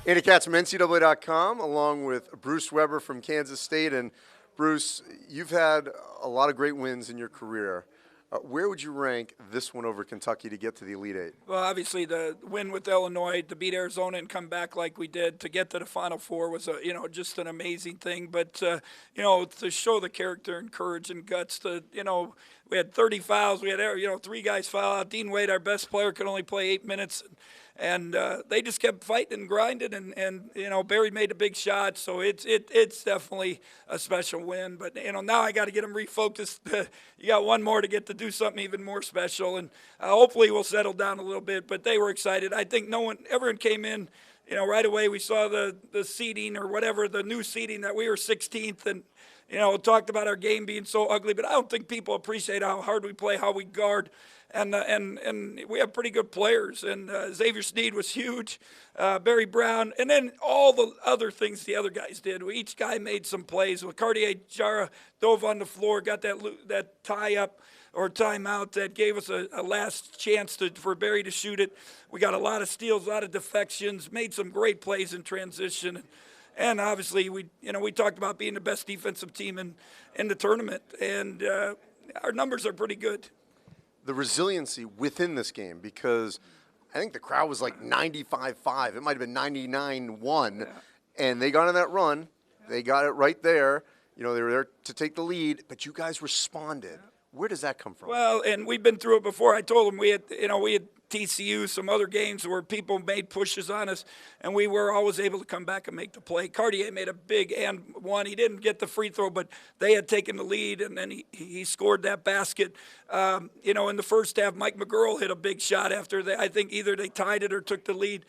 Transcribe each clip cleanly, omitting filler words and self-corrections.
Andy Katz from NCAA.com, along with Bruce Weber from Kansas State. And Bruce, you've had a lot of great wins in your career. Where would you rank this one over Kentucky to get to the Elite Eight? Well, obviously the win with Illinois, to beat Arizona and come back like we did, to get to the Final Four was just an amazing thing. But to show the character and courage and guts, we had 30 fouls, we had 3 guys foul out. Dean Wade, our best player, could only play 8 minutes. And they just kept fighting and grinding, and Barry made a big shot, so it's definitely a special win. But now I got to get them refocused. You got one more to get to do something even more special, and hopefully we'll settle down a little bit. But they were excited. I think everyone came in, right away. We saw the seeding or whatever, the new seeding, that we were 16th, and talked about our game being so ugly. But I don't think people appreciate how hard we play, how we guard. And we have pretty good players. And Xavier Sneed was huge, Barry Brown, and then all the other things the other guys did. Each guy made some plays. Cartier Jara dove on the floor, got that tie-up or timeout that gave us a last chance for Barry to shoot it. We got a lot of steals, a lot of defections, made some great plays in transition. And obviously, we talked about being the best defensive team in the tournament, and our numbers are pretty good. The resiliency within this game, because I think the crowd was like 95-5. It might have been 99-1, and they got on that run. They got it right there. They were there to take the lead, but you guys responded. Where does that come from? Well, and we've been through it before. I told them we had TCU, some other games where people made pushes on us, and we were always able to come back and make the play. Cartier made a big and one. He didn't get the free throw, but they had taken the lead, and then he scored that basket. In the first half, Mike McGurl hit a big shot after I think either they tied it or took the lead.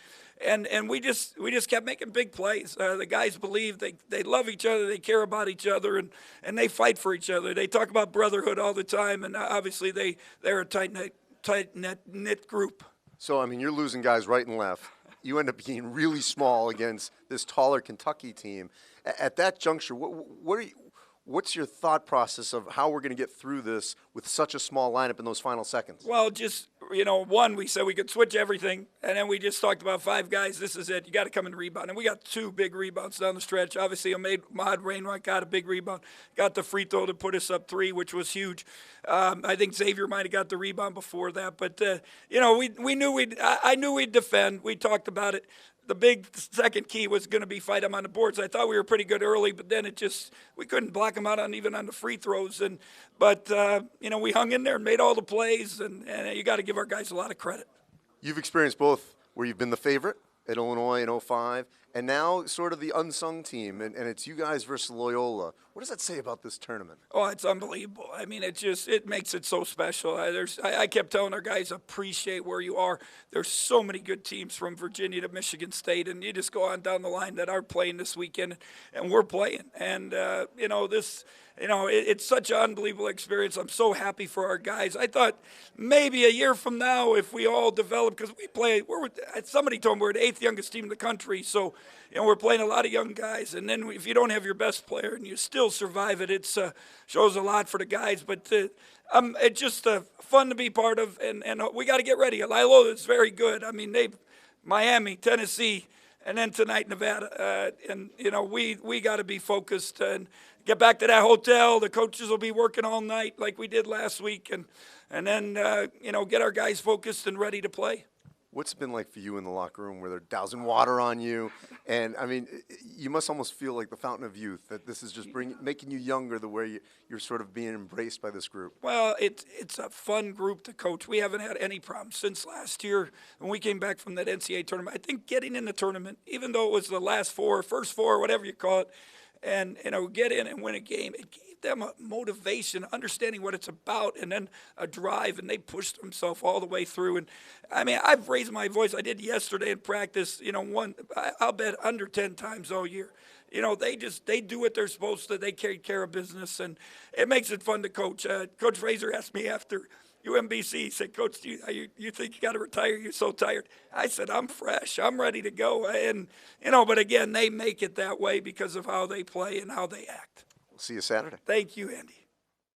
And we just kept making big plays. The guys believe they love each other, they care about each other, and they fight for each other. They talk about brotherhood all the time, and obviously they're a tight-knit group. So, you're losing guys right and left. You end up being really small against this taller Kentucky team. At that juncture, what's your thought process of how we're going to get through this with such a small lineup in those final seconds? Well, just, one, we said we could switch everything, and then we just talked about 5 guys. This is it. You got to come and rebound. And we got 2 big rebounds down the stretch. Obviously, Mahad Rainwright got a big rebound, got the free throw to put us up 3, which was huge. I think Xavier might have got the rebound before that. But, I knew we'd defend. We talked about it. The big second key was going to be fight them on the boards. I thought we were pretty good early, but then we couldn't block them out even on the free throws. But we hung in there and made all the plays, and you got to give our guys a lot of credit. You've experienced both where you've been the favorite at Illinois in 05, and now sort of the unsung team, and it's you guys versus Loyola. What does that say about this tournament? Oh, it's unbelievable. It makes it so special. I kept telling our guys, appreciate where you are. There's so many good teams from Virginia to Michigan State, and you just go on down the line that are playing this weekend, and we're playing. And, it's such an unbelievable experience. I'm so happy for our guys. I thought maybe a year from now, if we all develop, because somebody told me we're the 8th youngest team in the country, so we're playing a lot of young guys. And then if you don't have your best player and you still survive it, it shows a lot for the guys. But it's just fun to be part of, and we got to get ready. Loyola is very good. Miami, Tennessee, and then tonight Nevada. We got to be focused and get back to that hotel. The coaches will be working all night like we did last week, and then get our guys focused and ready to play. What's it been like for you in the locker room where they're dousing water on you? And, you must almost feel like the fountain of youth, that this is just making you younger the way you're sort of being embraced by this group. Well, it's a fun group to coach. We haven't had any problems since last year when we came back from that NCAA tournament. I think getting in the tournament, even though it was the first four, whatever you call it, and get in and win a game, it gave them a motivation, understanding what it's about, and then a drive, and they pushed themselves all the way through. And I've raised my voice. I did yesterday in practice. I'll bet under 10 times all year. They do what they're supposed to. They take care of business, and it makes it fun to coach. Coach Fraser asked me after UMBC, he said, Coach, do you think you got to retire? You're so tired. I said, I'm fresh. I'm ready to go. And, but again, they make it that way because of how they play and how they act. We'll see you Saturday. Thank you, Andy.